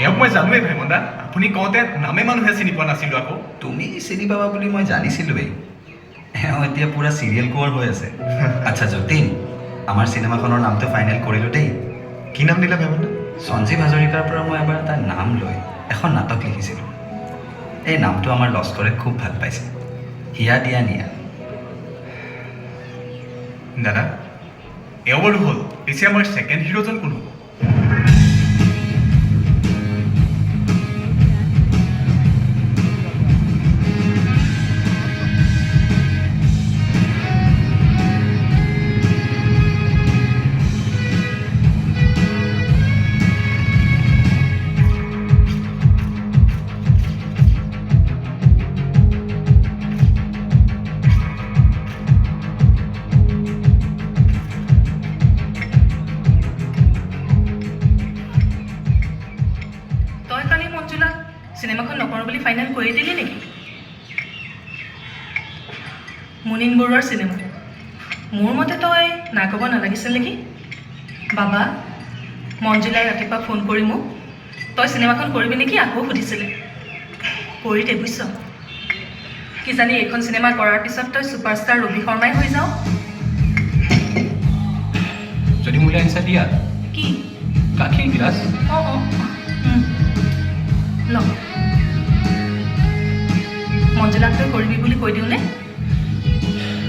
এওক মই জানোৱেই ভাইমন্দা আপুনি কওঁতে নামে মানুহে চিনি পোৱা নাছিলোঁ আকৌ তুমি চিনি পাবা বুলি মই জানিছিলোঁৱেই এওঁ এতিয়া পূৰা চিৰিয়েল কোৱাৰ হৈ আছে আচ্ছা যতীন আমাৰ চিনেমাখনৰ নামটো ফাইনেল কৰিলোঁ দেই কি নাম দিলা ভাইমন্দা সঞ্জীৱ হাজৰিকাৰ পৰা মই এবাৰ এটা নাম লৈ এখন নাটক লিখিছিলোঁ এই নামটো আমাৰ লস্কৰে খুব ভাল পাইছে হিয়া দিয়া নিয়া দাদা এওঁ বাৰু হ'ল পিছে আমাৰ ছেকেণ্ড হিৰোজন কোন হ'ব চিনেমাখন নকৰোঁ বুলি ফাইনেল কৰি দিলি নেকি মুনিন বৰুৱাৰ চিনেমা মোৰ মতে তই নাকব নালাগিছিল নেকি বাবা মঞ্জুলাই ৰাতিপুৱা ফোন কৰি মোক তই চিনেমাখন কৰিবি নেকি আকৌ সুধিছিলে কৰি দে বুজিছ কিজানি এইখন চিনেমা কৰাৰ পিছত তই ছুপাৰষ্টাৰ ৰবি শৰ্মাই হৈ যাওঁ যদি মোলৈ এনচাৰ দিয়া কি গাখীৰ গিলাচ অঁ ল মঞ্জুলাক তই কৰিবি বুলি কৈ দিওঁ নে